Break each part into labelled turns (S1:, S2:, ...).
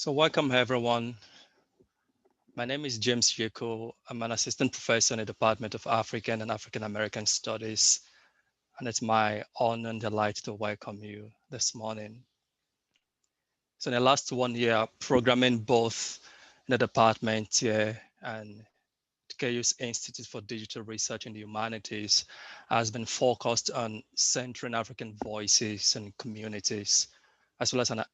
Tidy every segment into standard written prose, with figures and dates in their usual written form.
S1: So welcome everyone. My name is James Yeko. I'm an assistant professor in the Department of African and African American Studies, and it's my honor and delight to welcome you this morning. So in the last 1 year, programming both in the department here and KU's Institute for Digital Research in the Humanities has been focused on centering African voices and communities, as well as an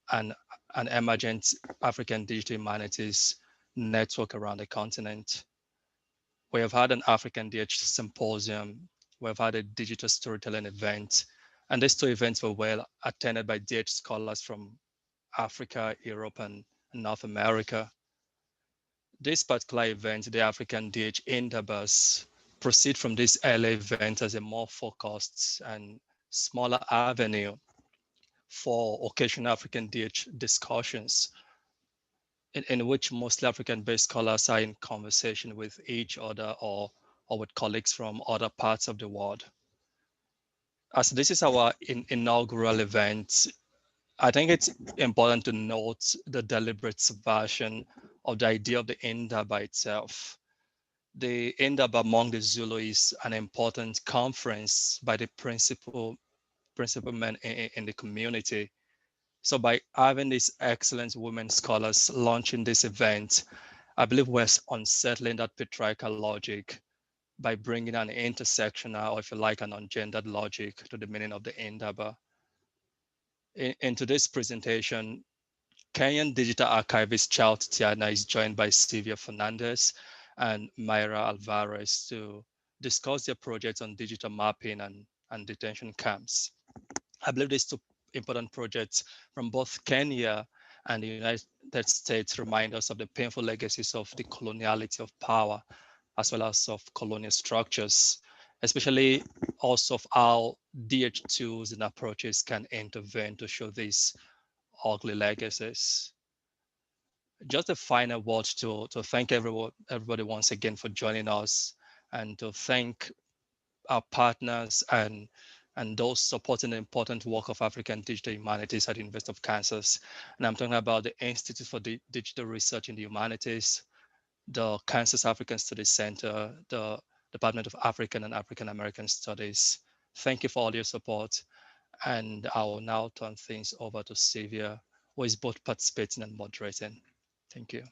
S1: emergent African digital humanities network around the continent. We have had an African DH symposium, we've had a digital storytelling event, and these two events were well attended by DH scholars from Africa, Europe, and North America. This particular event, the African DH Indabas, proceed from this early event as a more focused and smaller avenue for occasional African DH discussions in which mostly African-based scholars are in conversation with each other or with colleagues from other parts of the world. As this is our inaugural event, I think it's important to note the deliberate subversion of the idea of the indaba itself. The indaba among the Zulu is an important conference by the principal men in the community. So by having these excellent women scholars launching this event, I believe we're unsettling that patriarchal logic by bringing an intersectional, or if you like, an ungendered logic to the meaning of the indaba. In today's presentation, Kenyan digital archivist Chao Tayiana is joined by Sylvia Fernández and Maira Álvarez to discuss their projects on digital mapping and detention camps. I believe these two important projects from both Kenya and the United States remind us of the painful legacies of the coloniality of power, as well as of colonial structures, especially also of how DH tools and approaches can intervene to show these ugly legacies. Just a final word to thank everybody once again for joining us, and to thank our partners and those supporting the important work of African digital humanities at the University of Kansas. And I'm talking about the Institute for Digital Research in the Humanities, the Kansas African Studies Center, the Department of African and African American Studies. Thank you for all your support. And I will now turn things over to Sylvia, who is both participating and moderating. Thank you.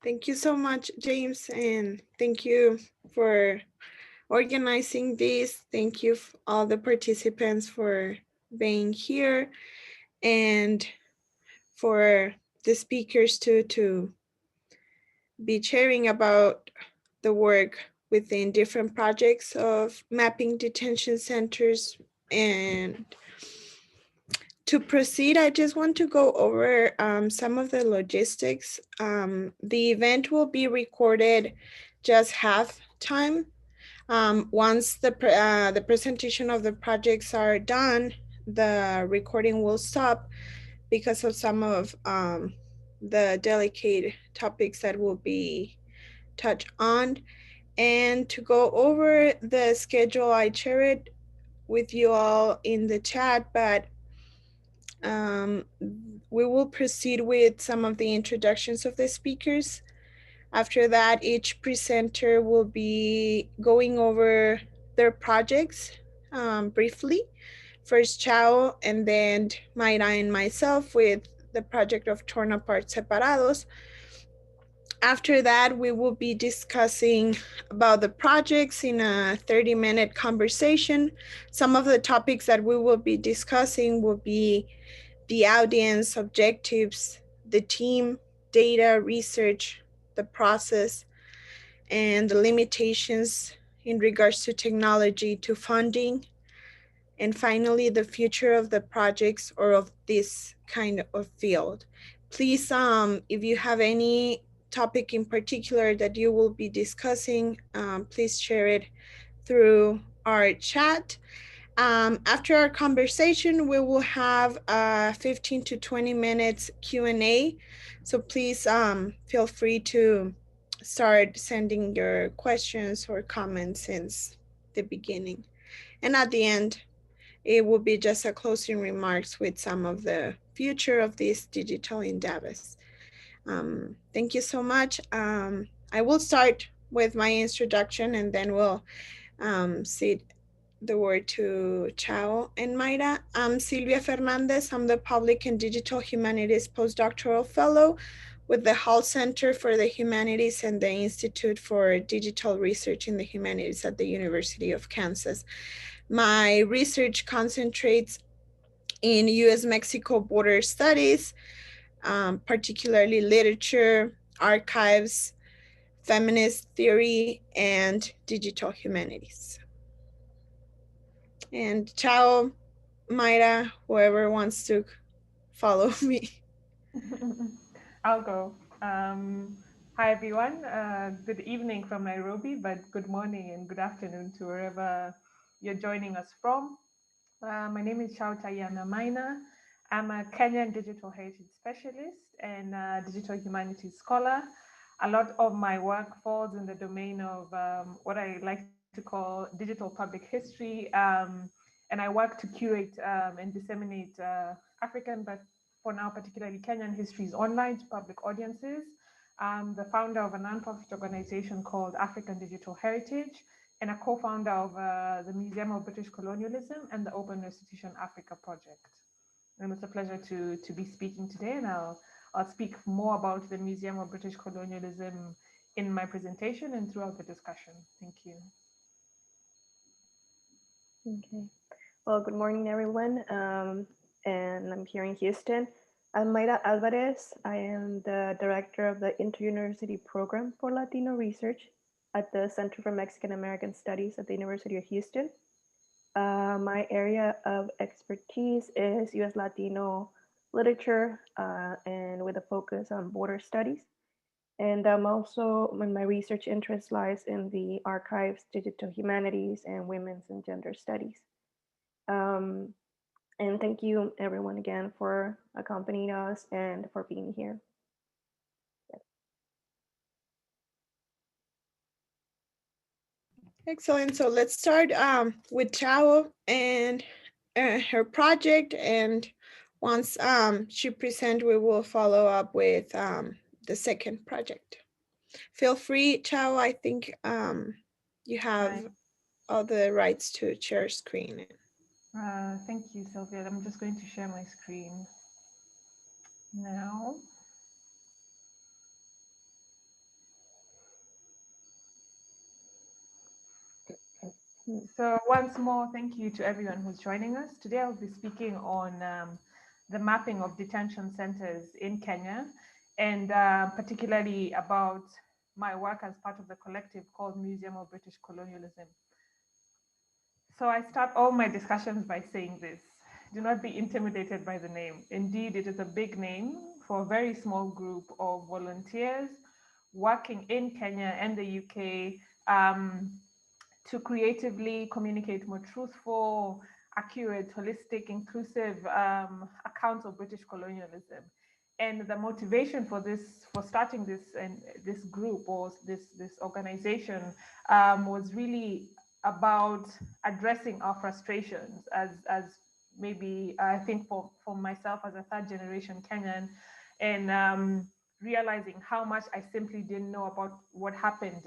S2: Thank you so much, James, and thank you for organizing this. Thank you all the participants for being here, and for the speakers to be sharing about the work within different projects of mapping detention centers. And to proceed, I just want to go over some of the logistics. The event will be recorded just half time. Once the presentation of the projects are done, the recording will stop because of some of the delicate topics that will be touched on. And to go over the schedule, I share it with you all in the chat, but we will proceed with some of the introductions of the speakers. After that, each presenter will be going over their projects briefly. First Chao, and then Maira and myself with the project of Torn Apart Separados. After that, we will be discussing about the projects in a 30-minute conversation. Some of the topics that we will be discussing will be the audience, objectives, the team, data, research, the process, and the limitations in regards to technology, to funding, and finally, the future of the projects or of this kind of field. Please, if you have any topic in particular that you will be discussing, please share it through our chat. After our conversation, we will have 15 to 20 minutes Q&A. So please feel free to start sending your questions or comments since the beginning. And at the end, it will be just a closing remarks with some of the future of this digital indabas. Thank you so much. I will start with my introduction and then we'll cede the word to Chao and Maira. I'm Sylvia Fernández. I'm the Public and Digital Humanities Postdoctoral Fellow with the Hall Center for the Humanities and the Institute for Digital Research in the Humanities at the University of Kansas. My research concentrates in US-Mexico border studies, particularly literature, archives, feminist theory, and digital humanities. And Chao, Maira, whoever wants to follow me.
S3: I'll go. Hi, everyone. Good evening from Nairobi, but good morning and good afternoon to wherever you're joining us from. My name is Chao Tayiana Maina. I'm a Kenyan digital heritage specialist and digital humanities scholar. A lot of my work falls in the domain of what I like to call digital public history. And I work to curate and disseminate African, but for now, particularly Kenyan histories online to public audiences. I'm the founder of a nonprofit organization called African Digital Heritage and a co-founder of the Museum of British Colonialism and the Open Restitution Africa project. And it's a pleasure to be speaking today, and I'll speak more about the Museum of British Colonialism in my presentation and throughout the discussion. Thank you.
S4: Okay. Well, good morning, everyone. And I'm here in Houston. I'm Maira Álvarez. I am the director of the Inter-University Program for Latino Research at the Center for Mexican American Studies at the University of Houston. My area of expertise is US Latino literature and with a focus on border studies. And my research interest lies in the archives, digital humanities, and women's and gender studies. Um, and thank you everyone again for accompanying us and for being here.
S2: Excellent. So let's start with Chao and her project. And once she presents, we will follow up with the second project. Feel free, Chao. I think you have all the rights to share screen.
S3: Thank you, Sylvia. I'm just going to share my screen now. So once more, thank you to everyone who's joining us. Today I'll be speaking on the mapping of detention centers in Kenya, and particularly about my work as part of the collective called Museum of British Colonialism. So I start all my discussions by saying this: do not be intimidated by the name. Indeed, it is a big name for a very small group of volunteers working in Kenya and the UK to creatively communicate more truthful, accurate, holistic, inclusive accounts of British colonialism. And the motivation for starting this group or this organization was really about addressing our frustrations as maybe I think for myself as a third generation Kenyan, and realizing how much I simply didn't know about what happened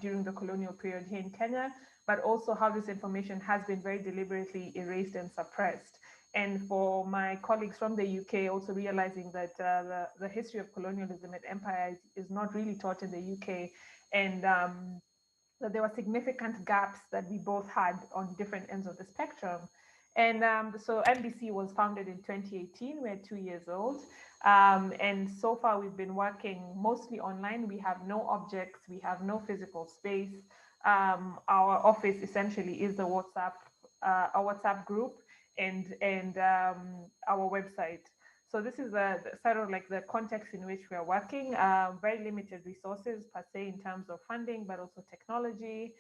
S3: during the colonial period here in Kenya, but also how this information has been very deliberately erased and suppressed. And for my colleagues from the UK, also realizing that the history of colonialism and empire is not really taught in the UK, and that there were significant gaps that we both had on different ends of the spectrum. And so MBC was founded in 2018. We're 2 years old. And so far we've been working mostly online. We have no objects, we have no physical space. Our office essentially is the our WhatsApp group and our website. So this is the sort of like the context in which we are working. Very limited resources per se in terms of funding, but also technology.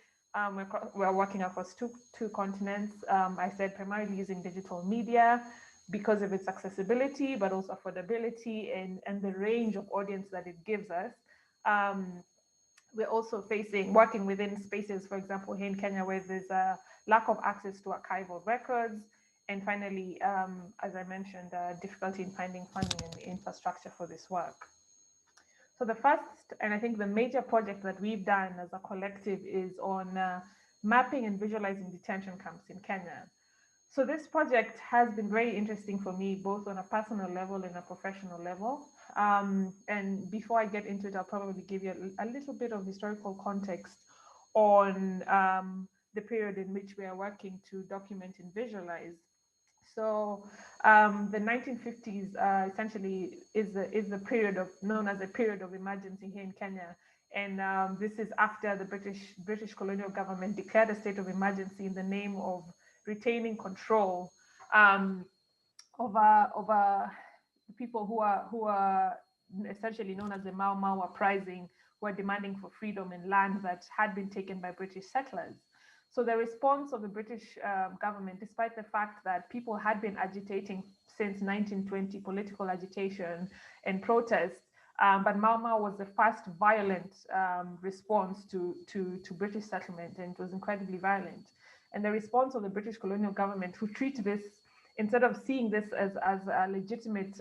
S3: We're working across two continents. I said primarily using digital media because of its accessibility, but also affordability and the range of audience that it gives us. We're also working within spaces, for example, here in Kenya, where there's a lack of access to archival records And finally, as I mentioned, difficulty in finding funding and infrastructure for this work. So the first, and I think the major project that we've done as a collective is on mapping and visualizing detention camps in Kenya. So this project has been very interesting for me, both on a personal level and a professional level. And before I get into it, I'll probably give you a little bit of historical context on the period in which we are working to document and visualize. So the 1950s essentially is the period of known as a period of emergency here in Kenya, and this is after the British colonial government declared a state of emergency in the name of retaining control over people who are essentially known as the Mau Mau uprising, who are demanding for freedom in land that had been taken by British settlers. So the response of the British government, despite the fact that people had been agitating since 1920, political agitation and protest, but Mau Mau was the first violent response to British settlement, and it was incredibly violent. And the response of the British colonial government, who treat this, instead of seeing this as a legitimate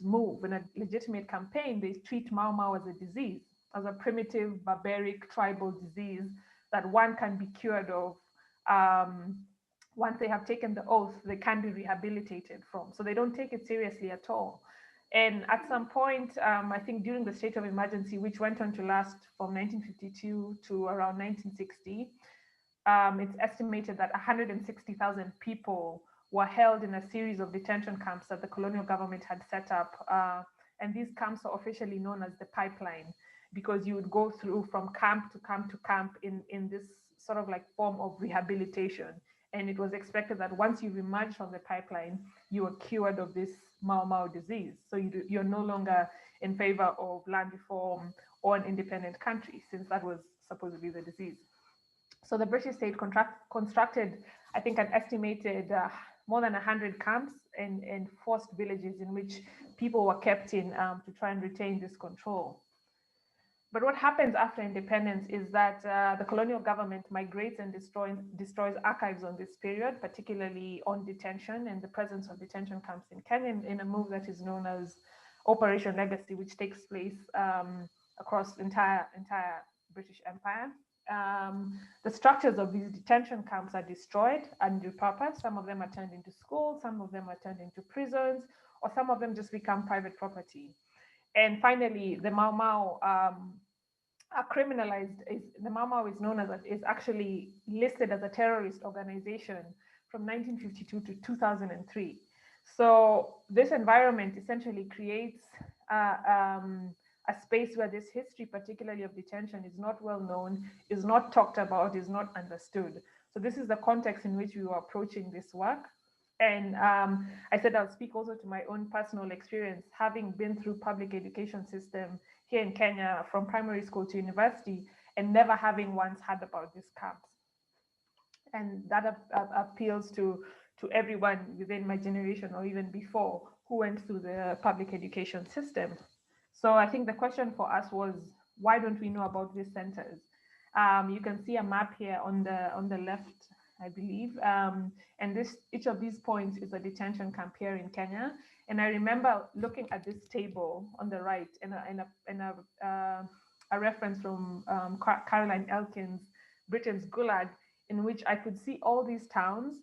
S3: move and a legitimate campaign, they treat Mau Mau as a disease, as a primitive, barbaric, tribal disease that one can be cured of. Once they have taken the oath, they can be rehabilitated from. So they don't take it seriously at all. And at some point, I think during the state of emergency, which went on to last from 1952 to around 1960, it's estimated that 160,000 people were held in a series of detention camps that the colonial government had set up. And these camps are officially known as the pipeline, because you would go through from camp to camp to camp in this sort of like form of rehabilitation. And it was expected that once you've emerged from the pipeline, you are cured of this Mau Mau disease. So you're no longer in favor of land reform or an independent country, since that was supposedly the disease. So the British state constructed, I think, an estimated more than 100 camps and forced villages in which people were kept in to try and retain this control. But what happens after independence is that the colonial government migrates and destroys archives on this period, particularly on detention and the presence of detention camps in Kenya, in a move that is known as Operation Legacy, which takes place across the entire British Empire. The structures of these detention camps are destroyed and repurposed. Some of them are turned into schools, some of them are turned into prisons, or some of them just become private property. And finally, the Mau Mau are criminalized. The Mau Mau is known as is actually listed as a terrorist organization from 1952 to 2003. So this environment essentially creates a space where this history, particularly of detention, is not well known, is not talked about, is not understood. So this is the context in which we were approaching this work. And I said I'll speak also to my own personal experience, having been through public education system here in Kenya from primary school to university, and never having once heard about these camps. And that appeals to everyone within my generation or even before who went through the public education system. So I think the question for us was, why don't we know about these centers? You can see a map here on the left, I believe, and each of these points is a detention camp here in Kenya. And I remember looking at this table on the right and a reference from Caroline Elkin's Britain's Gulag, in which I could see all these towns,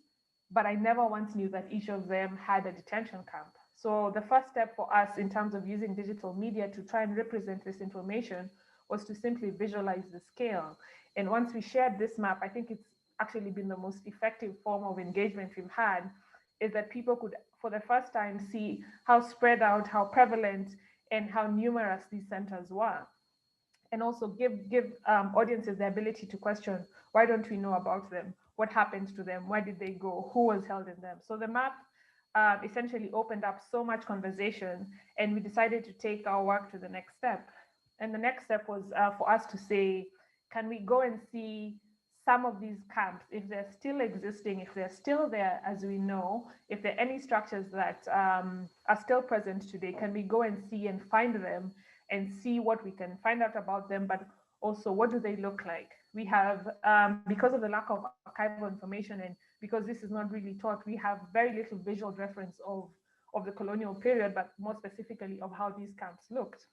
S3: but I never once knew that each of them had a detention camp. So the first step for us in terms of using digital media to try and represent this information was to simply visualize the scale. And once we shared this map, I think it's actually been the most effective form of engagement we've had, is that people could, for the first time, see how spread out, how prevalent, and how numerous these centers were. And also give audiences the ability to question, why don't we know about them? What happened to them? Where did they go? Who was held in them? So the map essentially opened up so much conversation, and we decided to take our work to the next step. And the next step was for us to say, can we go and see some of these camps, if they're still existing, if they're still there as we know, if there are any structures that are still present today, can we go and see and find them and see what we can find out about them, but also what do they look like? We have, because of the lack of archival information and because this is not really taught, we have very little visual reference of the colonial period, but more specifically of how these camps looked.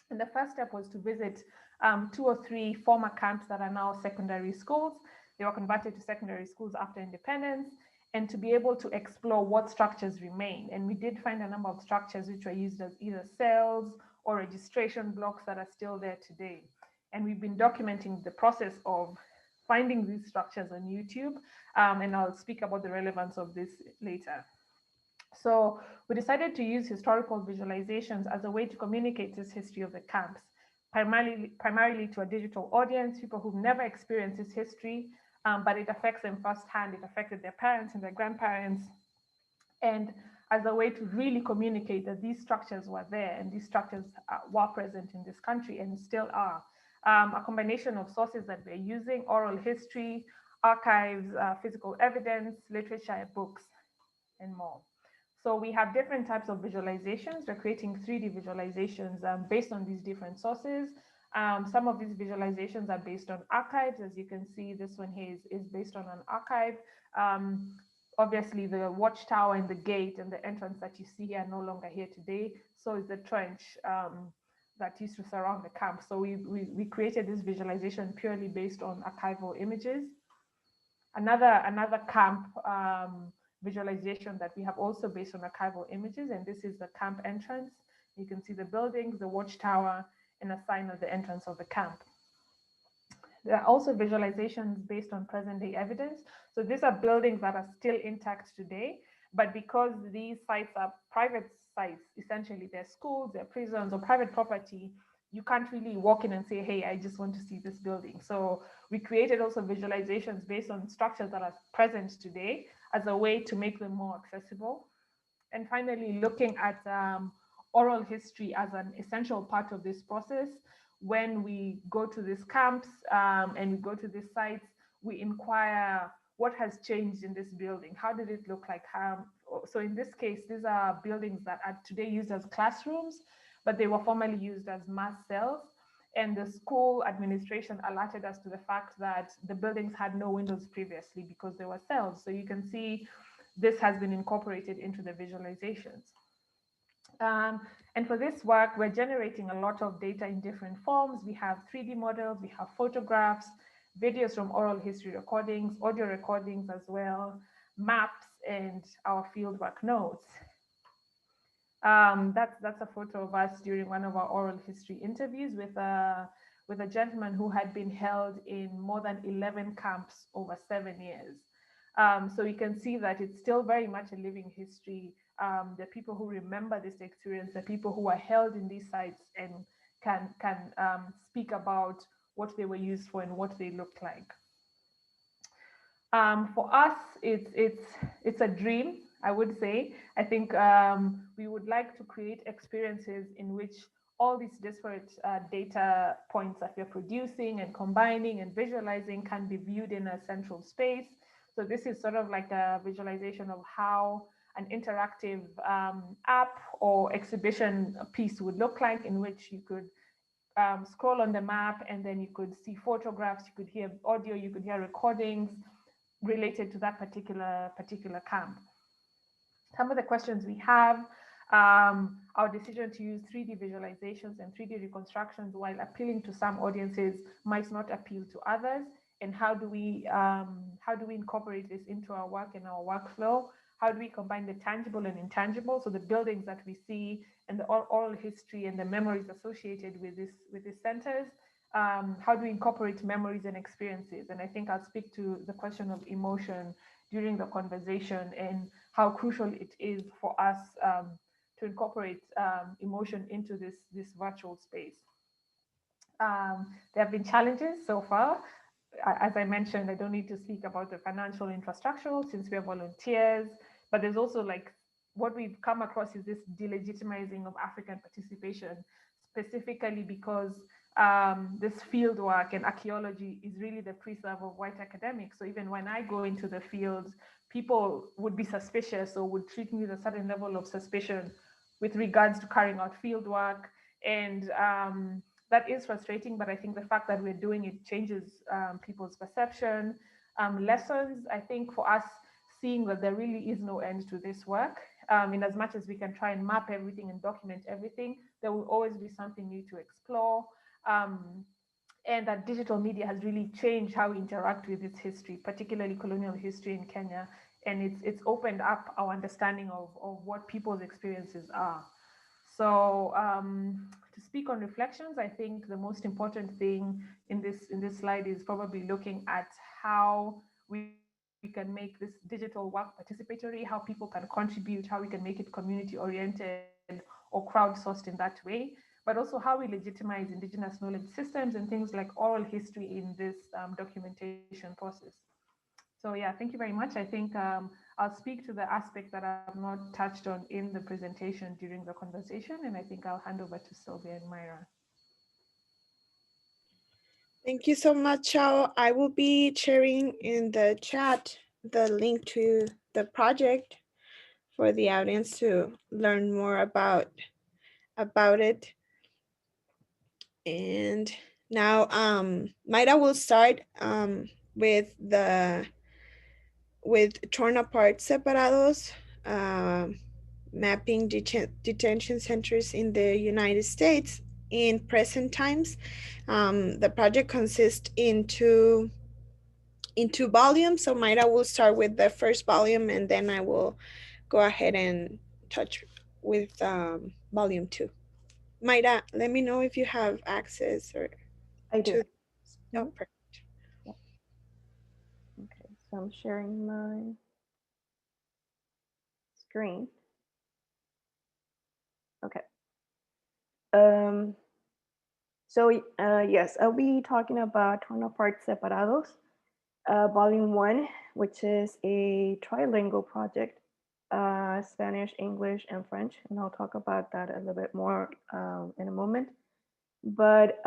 S3: And the first step was to visit 2 or 3 former camps that are now secondary schools. They were converted to secondary schools after independence, and to be able to explore what structures remain. And we did find a number of structures which were used as either cells or registration blocks that are still there today. And we've been documenting the process of finding these structures on YouTube, and I'll speak about the relevance of this later. So we decided to use historical visualizations as a way to communicate this history of the camps, primarily to a digital audience, people who've never experienced this history, but it affects them firsthand. It affected their parents and their grandparents. And as a way to really communicate that these structures were there and these structures were present in this country and still are. A combination of sources that we're using: oral history, archives, physical evidence, literature, books, and more. So we have different types of visualizations. We're creating 3D visualizations based on these different sources. Some of these visualizations are based on archives. As you can see, this one here is based on an archive. Obviously, the watchtower and the gate and the entrance that you see here are no longer here today. So is the trench that used to surround the camp. So we created this visualization purely based on archival images. Another camp visualization that we have also based on archival images, and this is the camp entrance. You can see the buildings, the watchtower, and a sign of the entrance of the camp. There are also visualizations based on present-day evidence. So these are buildings that are still intact today, but because these sites are private sites, essentially they're schools, they're prisons, or private property, you can't really walk in and say, hey, I just want to see this building. So we created also visualizations based on structures that are present today as a way to make them more accessible. And finally, looking at oral history as an essential part of this process. When we go to these camps and we go to these sites, we inquire what has changed in this building. How did it look like? So in this case, these are buildings that are today used as classrooms, but they were formerly used as mass cells. And the school administration alerted us to the fact that the buildings had no windows previously because they were cells. So you can see this has been incorporated into the visualizations. And for this work, we're generating a lot of data in different forms. We have 3D models, we have photographs, videos from oral history recordings, audio recordings as well, maps, and our fieldwork notes. That's a photo of us during one of our oral history interviews with a gentleman who had been held in more than 11 camps over 7 years. So you can see that it's still very much a living history. The people who remember this experience, the people who are held in these sites and can speak about what they were used for and what they looked like. For us, it's a dream, I would say. I think we would like to create experiences in which all these disparate data points that we're producing and combining and visualizing can be viewed in a central space. So this is sort of like a visualization of how an interactive app or exhibition piece would look like, in which you could scroll on the map and then you could see photographs, you could hear audio, you could hear recordings related to that particular camp. Some of the questions we have, our decision to use 3D visualizations and 3D reconstructions while appealing to some audiences might not appeal to others, and how do we incorporate this into our work and our workflow? How do we combine the tangible and intangible, so the buildings that we see and the oral history and the memories associated with these centers? How do we incorporate memories and experiences? And I think I'll speak to the question of emotion during the conversation and how crucial it is for us to incorporate emotion into this virtual space. There have been challenges so far. As I mentioned, I don't need to speak about the financial infrastructural since we are volunteers, but there's also like what we've come across is this delegitimizing of African participation, specifically because this field work and archaeology is really the preserve of white academics. So even when I go into the fields, people would be suspicious or would treat me with a certain level of suspicion with regards to carrying out field work. And that is frustrating, but I think the fact that we're doing it changes people's perception. Lessons, I think for us, seeing that there really is no end to this work. In as much as we can try and map everything and document everything, there will always be something new to explore. And that digital media has really changed how we interact with its history, particularly colonial history in Kenya. And it's opened up our understanding of what people's experiences are. So to speak on reflections, I think the most important thing in this slide is probably looking at how we can make this digital work participatory, how people can contribute, how we can make it community oriented or crowdsourced in that way, but also how we legitimize indigenous knowledge systems and things like oral history in this documentation process. So yeah, thank you very much. I think I'll speak to the aspect that I've not touched on in the presentation during the conversation, and I think I'll hand over to Sylvia and Maira.
S2: Thank you so much, Chao. I will be sharing in the chat the link to the project for the audience to learn more about it. And now Maira will start with torn apart separados, mapping detention centers in the United States in present times. The project consists in two volumes. So Maira will start with the first volume, and then I will go ahead and touch with volume 2. Maira, let me know if you have access or
S4: I do.
S2: No, perfect.
S4: Yeah. Okay, so I'm sharing my screen. Okay. So yes, I'll be talking about Torn Apart Separados, Volume 1, which is a trilingual project, Spanish, English, and French, and I'll talk about that a little bit more in a moment. But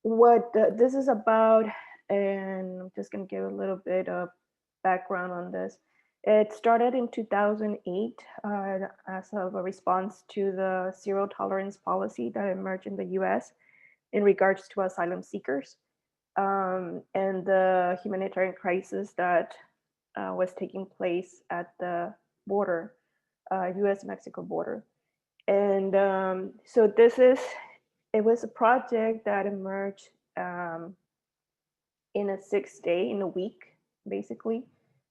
S4: what this is about, and I'm just going to give a little bit of background on this. It started in 2008 as of a response to the zero tolerance policy that emerged in the US in regards to asylum seekers and the humanitarian crisis that was taking place at the border, US-Mexico border. And so it was a project that emerged in in a week, basically.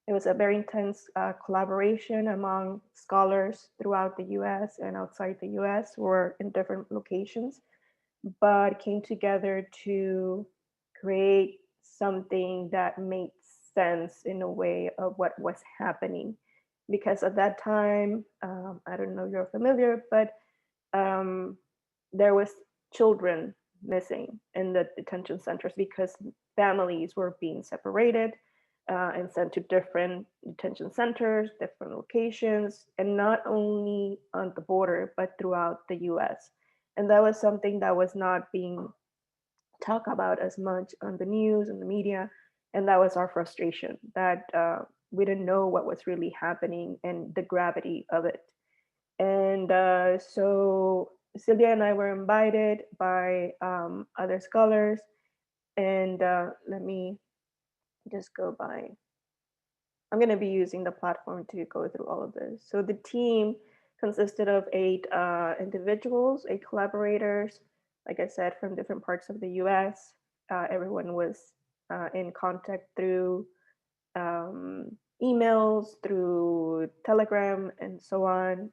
S4: It was a very intense collaboration among scholars throughout the US and outside the US who were in different locations, but came together to create something that made sense in a way of what was happening. Because at that time, I don't know if you're familiar, but there was children missing in the detention centers because families were being separated and sent to different detention centers, different locations, and not only on the border, but throughout the US. And that was something that was not being talked about as much on the news and the media. And that was our frustration, that we didn't know what was really happening and the gravity of it. And so Sylvia and I were invited by other scholars. And let me just go by. I'm going to be using the platform to go through all of this. So the team consisted of 8 individuals, 8 collaborators, like I said, from different parts of the US. Everyone was in contact through emails, through Telegram, and so on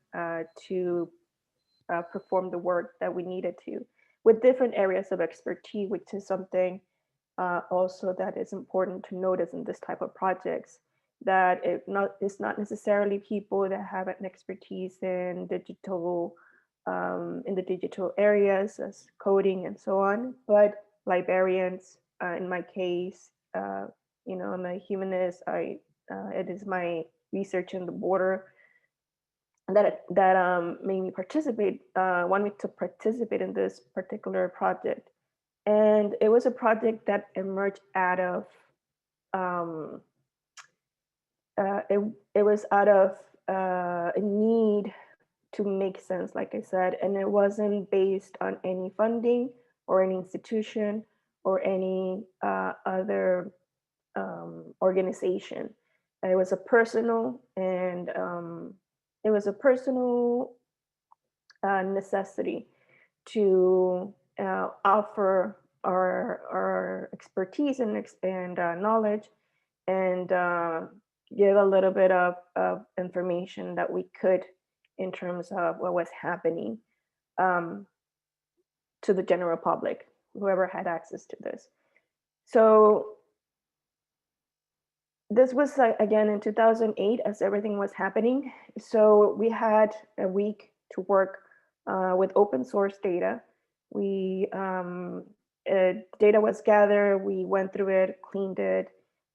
S4: to perform the work that we needed to, with different areas of expertise, which is something also that is important to notice in this type of projects, that it's not necessarily people that have an expertise in the digital areas as coding and so on, but librarians, in my case, I'm a humanist. It is my research in the border that made me want me to participate in this particular project. And it was a project that emerged out of it was out of a need to make sense, like I said, and it wasn't based on any funding or any institution or any other organization. It was a personal and necessity to offer our expertise and knowledge, and give a little bit of information that we could in terms of what was happening um, to the general public, whoever had access to this. So this was again in 2008 as everything was happening. So we had a week to work with open source data. We data was gathered, we went through it, cleaned it,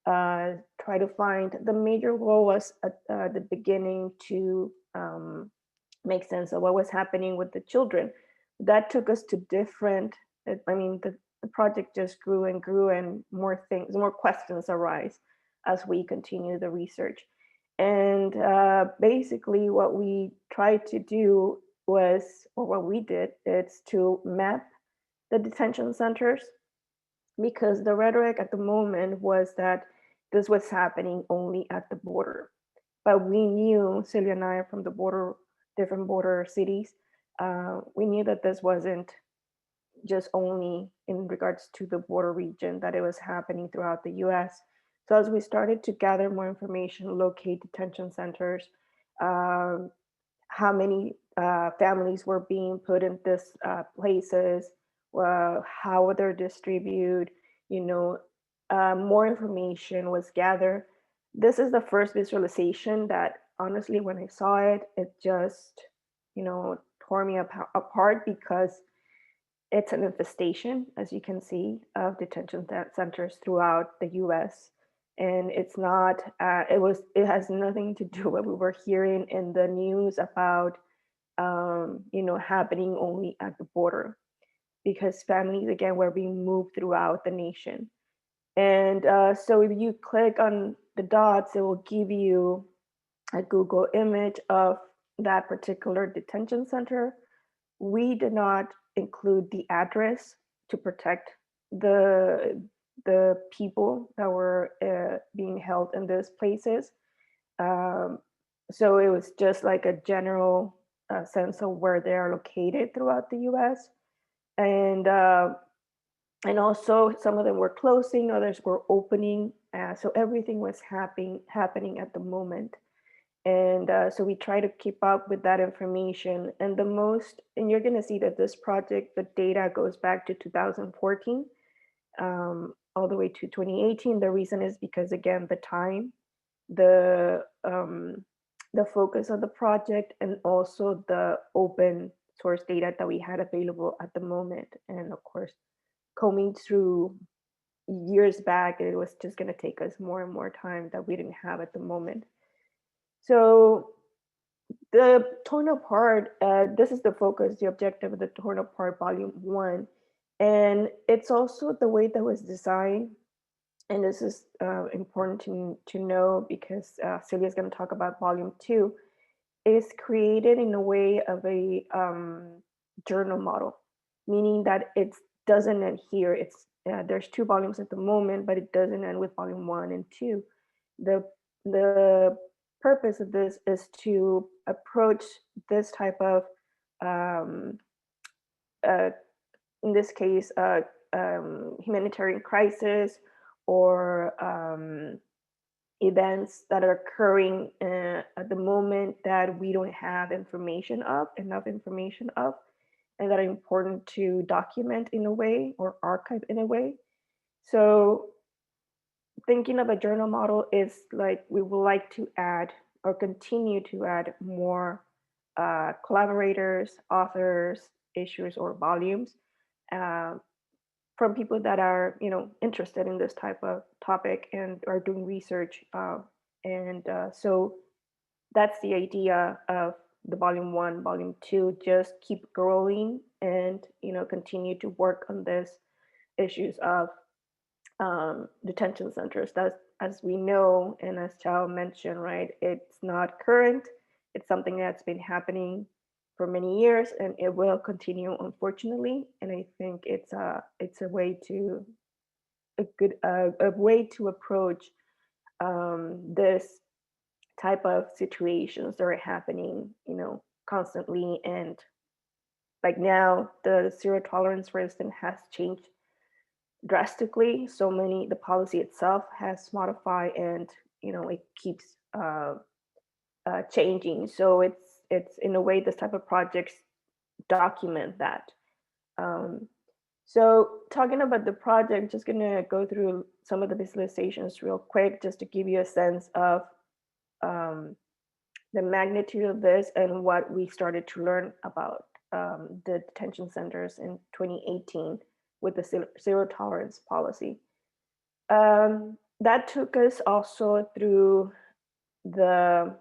S4: try to find, the major goal was at the beginning to make sense of what was happening with the children. That took us to different, I mean, the project just grew and grew, and more things, more questions arise as we continue the research. And basically what we tried to do was, or what we did, is to map the detention centers, because the rhetoric at the moment was that this was happening only at the border. But we knew, Sylvia and I are from the border, different border cities, we knew that this wasn't just only in regards to the border region, that it was happening throughout the US. So as we started to gather more information, locate detention centers, how many families were being put in these places, how they're distributed, more information was gathered. This is the first visualization that honestly, when I saw it, it just, tore me apart, because it's an infestation, as you can see, of detention centers throughout the US. And it's not, it has nothing to do with what we were hearing in the news about, happening only at the border, because families, again, were being moved throughout the nation. And so if you click on the dots, it will give you a Google image of that particular detention center. We did not include the address to protect the people that were being held in those places. So it was just like a general sense of where they are located throughout the U.S. And also some of them were closing, others were opening. So everything was happening at the moment. And so we try to keep up with that information. And you're going to see that this project, the data goes back to 2014, all the way to 2018. The reason is because, again, the time, the focus of the project, and also the open source data that we had available at the moment. And of course, combing through years back, it was just going to take us more and more time that we didn't have at the moment. So the Torn Apart, this is the focus, the objective of the Torn Apart Volume 1. And it's also the way that was designed. And this is important to know, because Sylvia is going to talk about Volume 2, is created in a way of a journal model, meaning that it doesn't end here. There's 2 volumes at the moment, but it doesn't end with Volume 1 and 2. The purpose of this is to approach this type of, in this case, humanitarian crisis, or events that are occurring at the moment that we don't have enough information of, and that are important to document in a way, or archive in a way. So thinking of a journal model is like, we would like to add, or continue to add, more collaborators, authors, issues, or volumes from people that are, interested in this type of topic and are doing research. So that's the idea of the Volume 1, Volume 2, just keep growing and, continue to work on this issues of detention centers. That's, as we know, and as Chao mentioned, right, it's not current. It's something that's been happening for many years, and it will continue, unfortunately. And I think it's a way to a way to approach this type of situations that are happening, constantly. And like now, the zero tolerance, for instance, has changed drastically. The policy itself has modified, and it keeps changing. So it's in a way, this type of projects document that. So talking about the project, just gonna go through some of the visualizations real quick, just to give you a sense of the magnitude of this and what we started to learn about the detention centers in 2018 with the zero tolerance policy. That took us also through the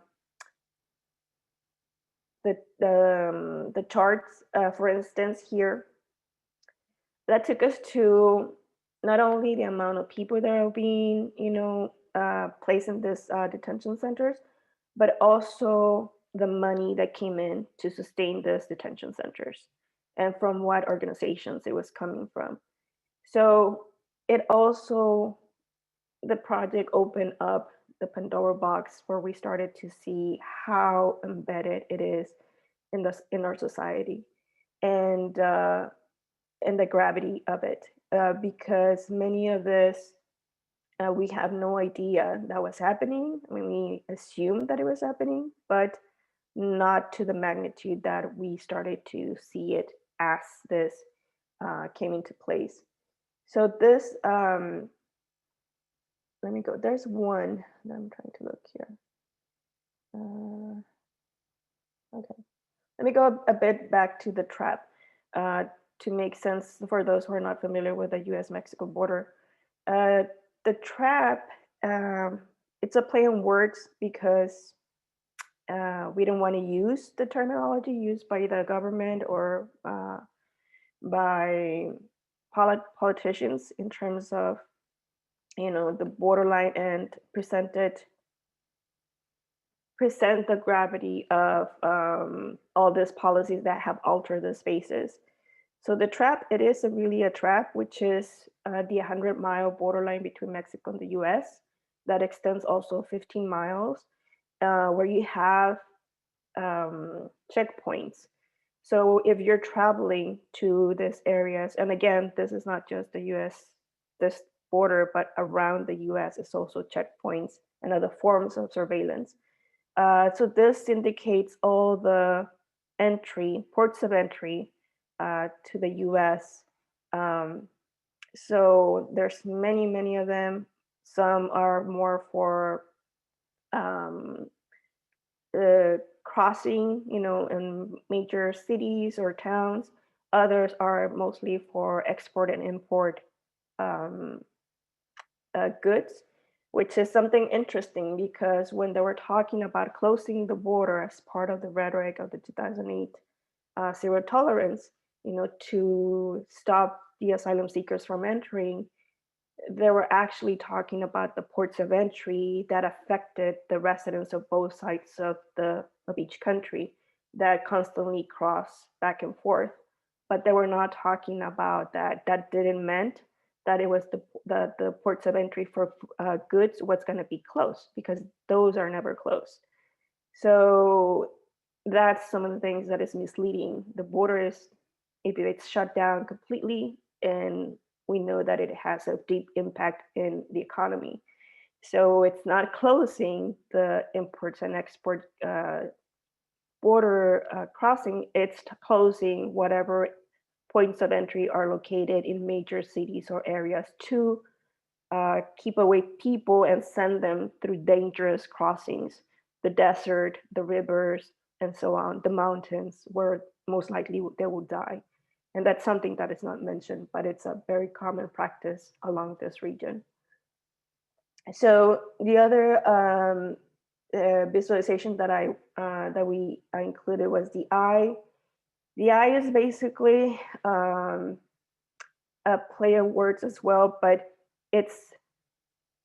S4: charts, for instance, here. That took us to not only the amount of people that are being, placed in this detention centers, but also the money that came in to sustain this detention centers and from what organizations it was coming from. So it also, the project opened up the Pandora box, where we started to see how embedded it is in our society, and the gravity of it, because many of this, we have no idea that was happening. I mean, we assumed that it was happening, but not to the magnitude that we started to see it as this came into place. So this, let me go. There's one that I'm trying to look here. Okay, let me go a bit back to the trap to make sense for those who are not familiar with the U.S.-Mexico border. The trap, it's a play on words, because we don't want to use the terminology used by the government or by politicians in terms of, the borderline, and present the gravity of all these policies that have altered the spaces. So the trap, it is really a trap, which is the 100-mile borderline between Mexico and the US that extends also 15 miles, where you have checkpoints. So if you're traveling to these areas, and again, this is not just the US, this border, but around the US is also checkpoints and other forms of surveillance. So this indicates all the ports of entry to the US. So there's many of them. Some are more for crossing, in major cities or towns. Others are mostly for export and import goods, which is something interesting, because when they were talking about closing the border as part of the rhetoric of the 2008 zero tolerance, to stop the asylum seekers from entering, they were actually talking about the ports of entry that affected the residents of both sides of each country that constantly cross back and forth. But they were not talking about that. That didn't meant that it was the ports of entry for goods was going to be closed, because those are never closed. So that's some of the things that is misleading. The border is, if it's shut down completely, and we know that it has a deep impact in the economy. So it's not closing the imports and export border crossing, it's closing whatever points of entry are located in major cities or areas to keep away people and send them through dangerous crossings, the desert, the rivers, and so on, the mountains, where most likely they will die. And that's something that is not mentioned, but it's a very common practice along this region. So the other visualization that I included was the eye. The eye is basically a play on words as well, but it's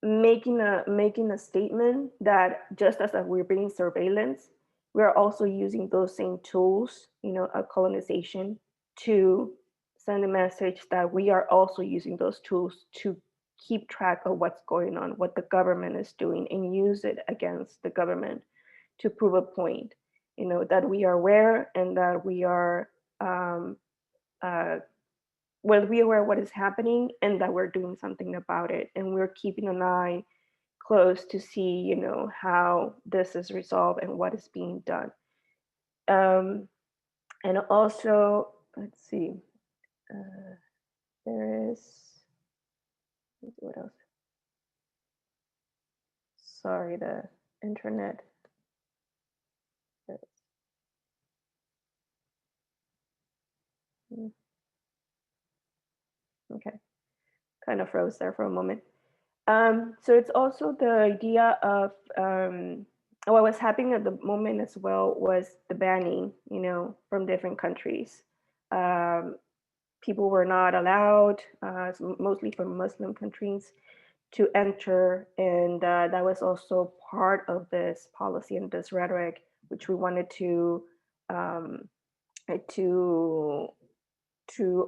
S4: making a statement that just as we're bringing surveillance, we're also using those same tools, of colonization, to send a message that we are also using those tools to keep track of what's going on, what the government is doing, and use it against the government to prove a point, you know, that we are aware and that we are well, we are aware of what is happening and that we're doing something about it, and we're keeping an eye close to see, you know, how this is resolved and what is being done. And also, let's see, there is, what else? Sorry, the internet. Okay, kind of froze there for a moment. So it's also the idea of what was happening at the moment as well was the banning, you know, from different countries. People were not allowed, mostly from Muslim countries, to enter, and that was also part of this policy and this rhetoric, which we wanted to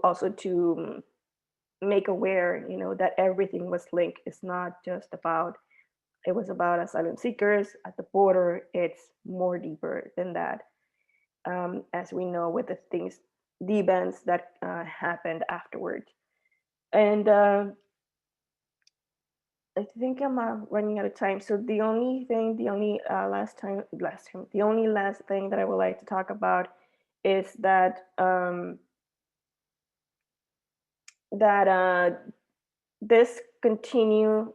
S4: also to make aware, you know, that everything was linked. It's not just about, it was about asylum seekers at the border. It's more deeper than that, as we know with the things, the events that happened afterward. And I think I'm running out of time. So the only last thing that I would like to talk about is that this continue.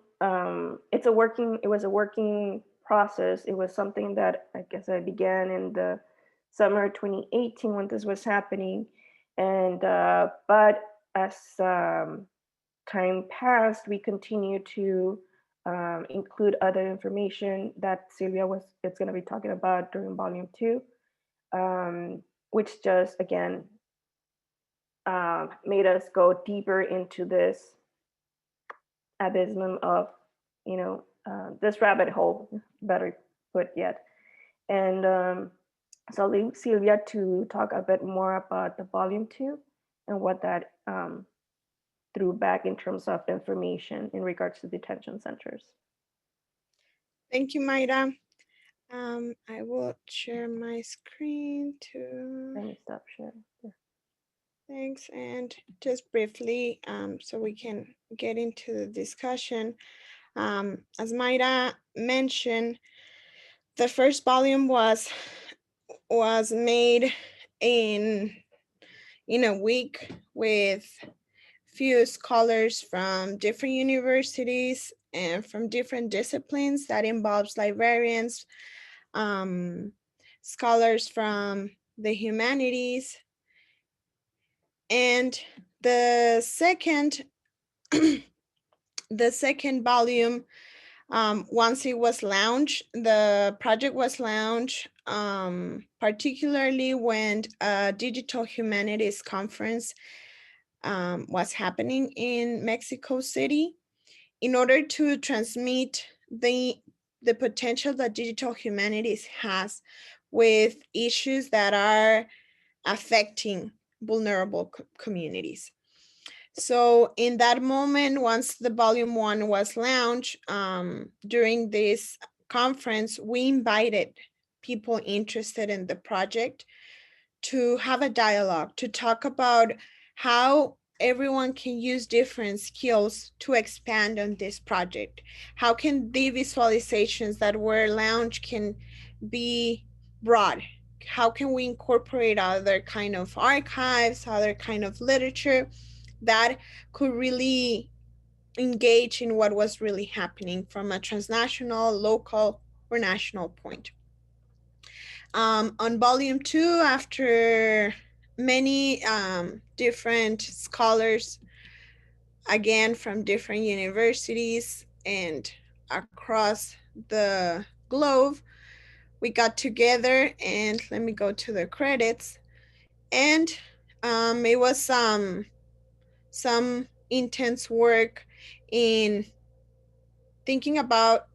S4: It was a working process. It was something that I guess I began in the summer 2018 when this was happening, and but as time passed, we continue to include other information that Sylvia is going to be talking about during volume 2, which just again made us go deeper into this abysm of, you know, this rabbit hole, better put yet. And so I'll leave Sylvia to talk a bit more about the volume 2 and what that threw back in terms of information in regards to detention centers.
S2: Thank you, Maira. I will share my screen to.
S4: Let me stop sharing.
S2: Thanks, and just briefly, so we can get into the discussion. As Maira mentioned, the first volume was made in a week with few scholars from different universities and from different disciplines. That involves librarians, scholars from the humanities, and the second volume, once it was launched, the project was launched, particularly when a digital humanities conference was happening in Mexico City, in order to transmit the potential that digital humanities has with issues that are affecting vulnerable communities. So in that moment, once the volume 1 was launched, during this conference, we invited people interested in the project to have a dialogue, to talk about how everyone can use different skills to expand on this project. How can the visualizations that were launched can be broad? How can we incorporate other kind of archives, other kind of literature that could really engage in what was really happening from a transnational, local, or national point? On volume 2, after many different scholars, again from different universities and across the globe, we got together, and let me go to the credits, and it was some intense work in thinking about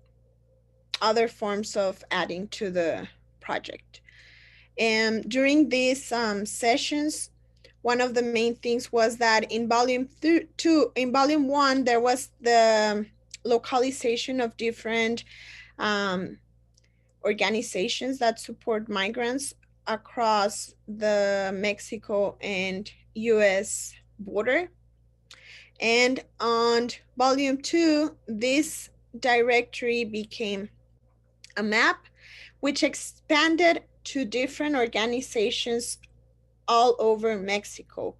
S2: other forms of adding to the project. And during these sessions, one of the main things was that in volume 1, there was the localization of different organizations that support migrants across the Mexico and US border. And on volume 2, this directory became a map which expanded to different organizations all over Mexico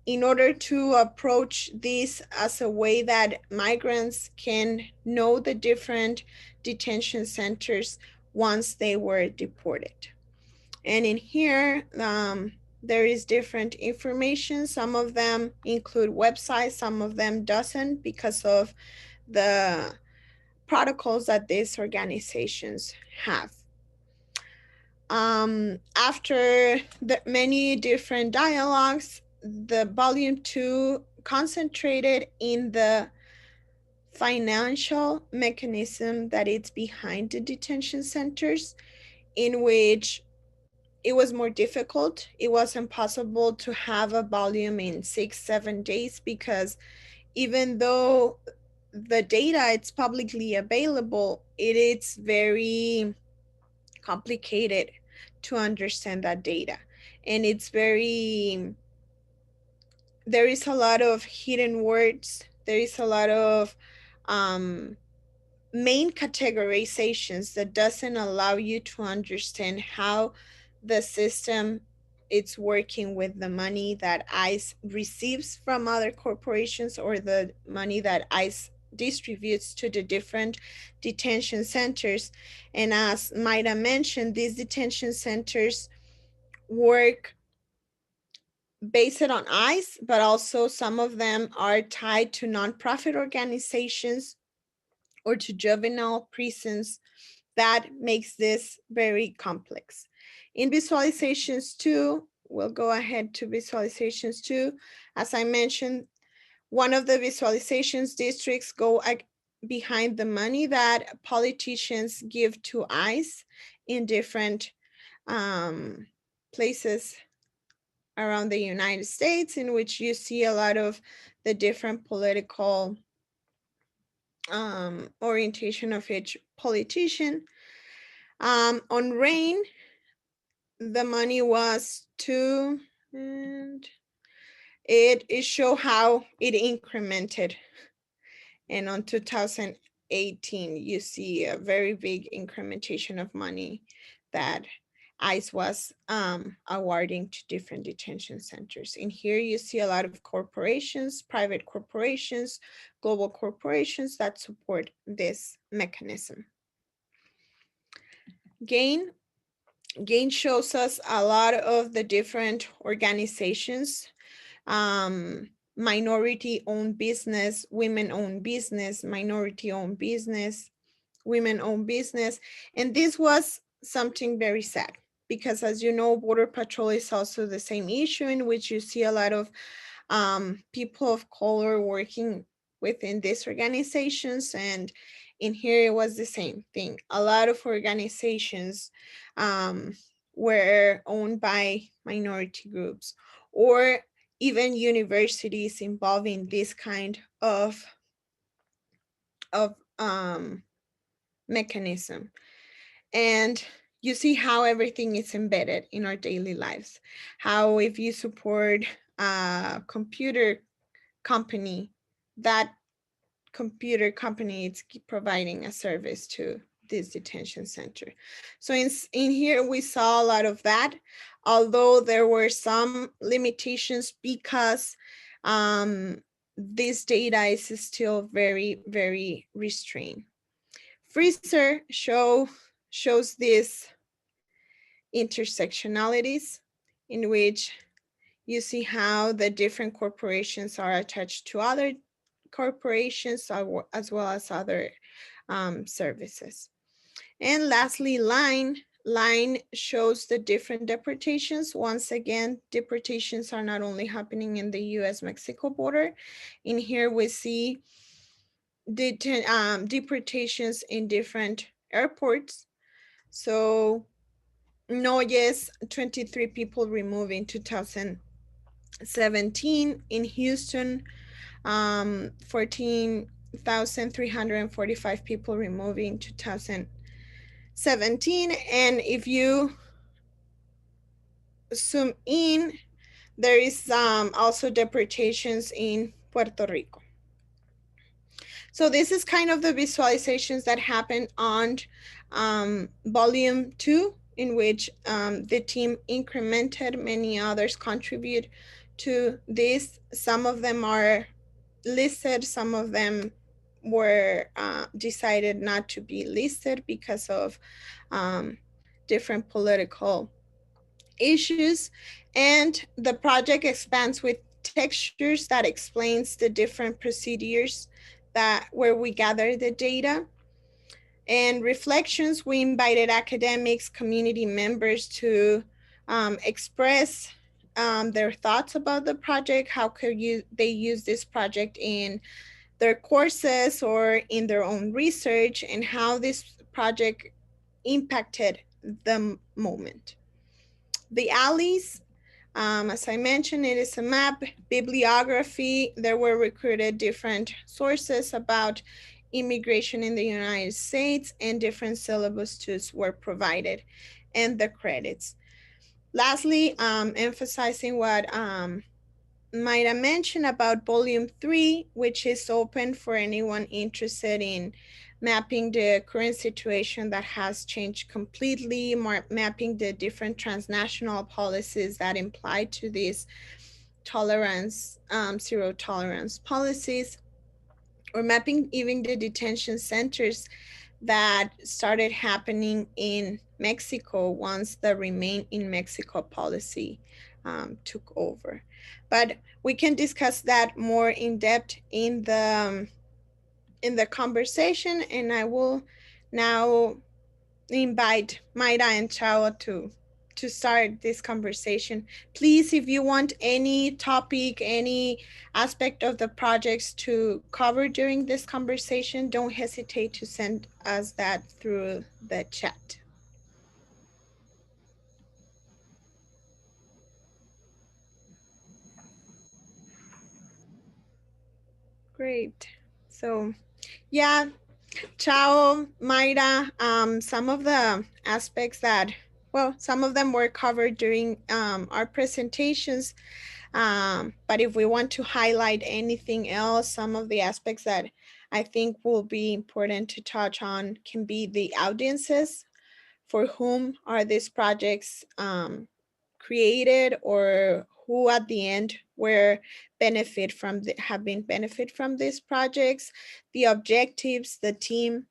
S2: in order to approach this as a way that migrants can know the different detention centers once they were deported. And in here, there is different information. Some of them include websites, some of them doesn't because of the protocols that these organizations have. After the many different dialogues, the volume 2 concentrated in the financial mechanism that is behind the detention centers, in which it was more difficult. It was impossible to have a volume in 6-7 days because even though the data is publicly available, it is very complicated to understand that data. And it's very, there is a lot of hidden words. There is a lot of main categorizations that doesn't allow you to understand how the system it's working with the money that ICE receives from other corporations or the money that ICE distributes to the different detention centers. And as Maira mentioned, these detention centers work based on ICE, but also some of them are tied to nonprofit organizations or to juvenile prisons. That makes this very complex. In visualizations 2, we'll go ahead to visualizations 2. As I mentioned, one of the visualizations districts go behind the money that politicians give to ICE in different places around the United States, in which you see a lot of the different political orientation of each politician. On RAIN, the money was 2, and it show how it incremented. And on 2018, you see a very big incrementation of money that ICE was awarding to different detention centers. In here, you see a lot of corporations, private corporations, global corporations that support this mechanism. GAIN shows us a lot of the different organizations, minority-owned business, women-owned business, minority-owned business, women-owned business. And this was something very sad because, as you know, Border Patrol is also the same issue, in which you see a lot of people of color working within these organizations. And in here, it was the same thing. A lot of organizations were owned by minority groups, or even universities involving this kind of mechanism. And you see how everything is embedded in our daily lives. How if you support a computer company, that computer company is providing a service to this detention center. So in here, we saw a lot of that, although there were some limitations because this data is still very, very restrained. Freezer shows these intersectionalities in which you see how the different corporations are attached to other corporations as well as other services. And lastly, line shows the different deportations. Once again, deportations are not only happening in the US-Mexico border. In here, we see deportations in different airports. So Noyes, 23 people removed in 2018. 17 in Houston, 14,345 people removed in 2017. And if you zoom in, there is also deportations in Puerto Rico. So this is kind of the visualizations that happened on volume 2, in which the team incremented, many others contribute to this. Some of them are listed, some of them were decided not to be listed because of different political issues. And the project expands with textures that explains the different procedures that where we gather the data. And reflections, we invited academics, community members to express their thoughts about the project. How could they use this project in their courses or in their own research, and how this project impacted the moment. The alleys, as I mentioned, it is a map. Bibliography, there were recruited different sources about immigration in the United States, and different syllabus tools were provided, and the credits. Lastly, emphasizing what Maira mentioned about volume 3, which is open for anyone interested in mapping the current situation that has changed completely, mapping the different transnational policies that apply to these tolerance, zero tolerance policies, or mapping even the detention centers that started happening in Mexico once the Remain in Mexico policy took over. But we can discuss that more in depth in the conversation, and I will now invite Maira and Chao to start this conversation. Please, if you want any topic, any aspect of the projects to cover during this conversation, don't hesitate to send us that through the chat. Great. So yeah, Chao, Maira, some of the aspects that, well, some of them were covered during our presentations. But if we want to highlight anything else, some of the aspects that I think will be important to touch on can be the audiences. For whom are these projects created, or who at the end were have been benefit from these projects, the objectives, the team,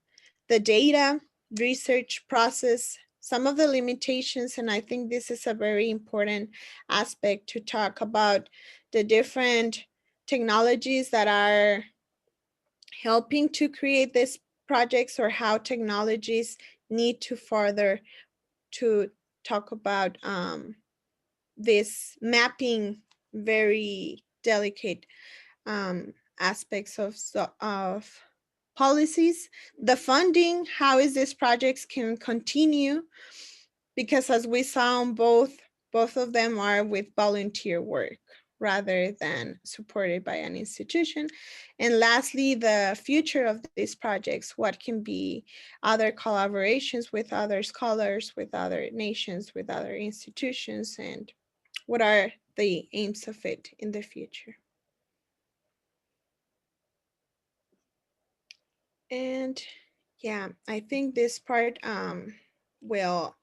S2: the data, research process, some of the limitations. And I think this is a very important aspect to talk about the different technologies that are helping to create these projects, or how technologies need to further to talk about this mapping very delicate aspects of policies, the funding, how is this projects can continue, because as we saw on both of them are with volunteer work rather than supported by an institution. And lastly, the future of these projects, what can be other collaborations with other scholars, with other nations, with other institutions, and what are the aims of it in the future. And yeah, I think this part will